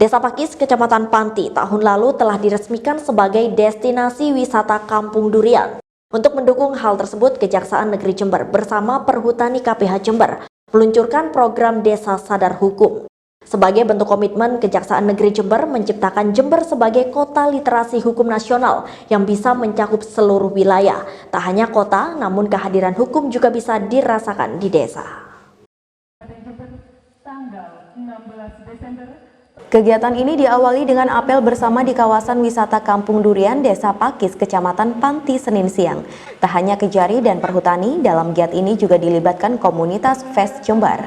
Desa Pakis, Kecamatan Panti, tahun lalu telah diresmikan sebagai destinasi wisata Kampung Durian. Untuk mendukung hal tersebut, Kejaksaan Negeri Jember bersama Perhutani KPH Jember meluncurkan program Desa Sadar Hukum. Sebagai bentuk komitmen, Kejaksaan Negeri Jember menciptakan Jember sebagai kota literasi hukum nasional yang bisa mencakup seluruh wilayah. Tak hanya kota, namun kehadiran hukum juga bisa dirasakan di desa. Kegiatan ini diawali dengan apel bersama di kawasan wisata Kampung Durian, Desa Pakis, Kecamatan Panti, Senin siang. Tak hanya Kejari dan Perhutani, dalam giat ini juga dilibatkan komunitas Fest Jember.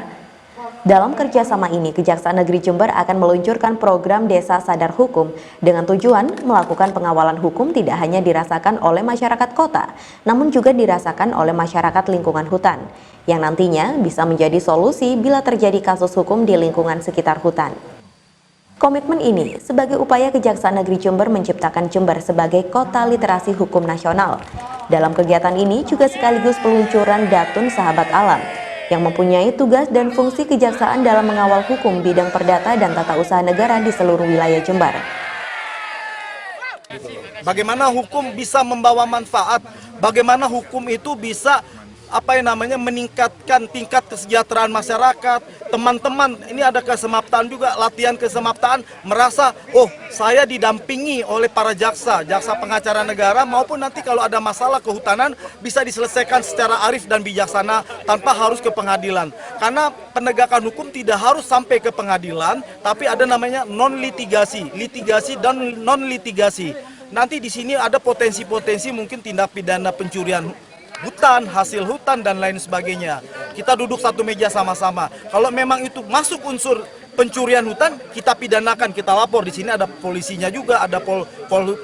Dalam kerjasama ini, Kejaksaan Negeri Jember akan meluncurkan program Desa Sadar Hukum dengan tujuan melakukan pengawalan hukum tidak hanya dirasakan oleh masyarakat kota, namun juga dirasakan oleh masyarakat lingkungan hutan, yang nantinya bisa menjadi solusi bila terjadi kasus hukum di lingkungan sekitar hutan. Komitmen ini sebagai upaya Kejaksaan Negeri Jember menciptakan Jember sebagai kota literasi hukum nasional. Dalam kegiatan ini juga sekaligus peluncuran Datun Sahabat Alam yang mempunyai tugas dan fungsi kejaksaan dalam mengawal hukum bidang perdata dan tata usaha negara di seluruh wilayah Jember. Bagaimana hukum bisa membawa manfaat, bagaimana hukum itu bisa meningkatkan tingkat kesejahteraan masyarakat. Teman-teman ini ada kesemaptaan juga, latihan kesemaptaan, merasa oh saya didampingi oleh para jaksa pengacara negara, maupun nanti kalau ada masalah kehutanan bisa diselesaikan secara arif dan bijaksana tanpa harus ke pengadilan. Karena penegakan hukum tidak harus sampai ke pengadilan, tapi ada namanya non-litigasi, litigasi dan non-litigasi. Nanti di sini ada potensi-potensi mungkin tindak pidana pencurian hutan, hasil hutan, dan lain sebagainya. Kita duduk satu meja sama-sama. Kalau memang itu masuk unsur pencurian hutan, kita pidanakan, kita lapor. Di sini ada polisinya juga, ada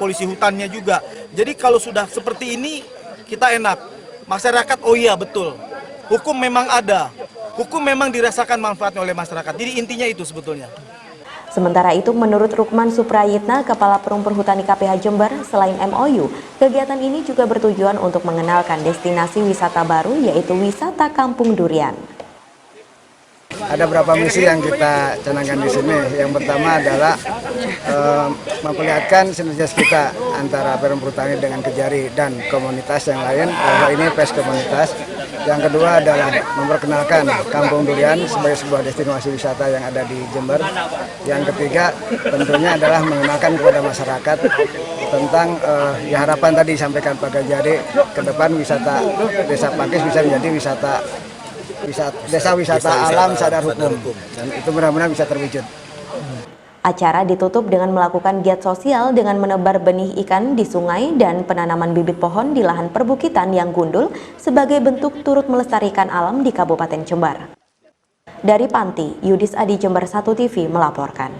polisi hutannya juga. Jadi kalau sudah seperti ini, kita enak. Masyarakat, oh iya betul, hukum memang ada. Hukum memang dirasakan manfaatnya oleh masyarakat. Jadi intinya itu sebetulnya. Sementara itu, menurut Rukman Suprayitna, Kepala Perum Perhutani KPH Jember, selain MOU, kegiatan ini juga bertujuan untuk mengenalkan destinasi wisata baru, yaitu wisata Kampung Durian. Ada beberapa misi yang kita canangkan di sini. Yang pertama adalah memperlihatkan sinergitas kita antara Perum Perhutani dengan Kejari dan komunitas yang lain, bahwa ini pes komunitas. Yang kedua adalah memperkenalkan Kampung Durian sebagai sebuah destinasi wisata yang ada di Jember. Yang ketiga tentunya adalah mengenalkan kepada masyarakat tentang harapan tadi disampaikan Pak Kejari, ke depan wisata Desa Pakis bisa menjadi desa wisata alam sadar hukum, dan itu benar-benar bisa terwujud. Acara ditutup dengan melakukan giat sosial dengan menebar benih ikan di sungai dan penanaman bibit pohon di lahan perbukitan yang gundul sebagai bentuk turut melestarikan alam di Kabupaten Jember. Dari Panti, Yudis Adi, Jember 1 TV melaporkan.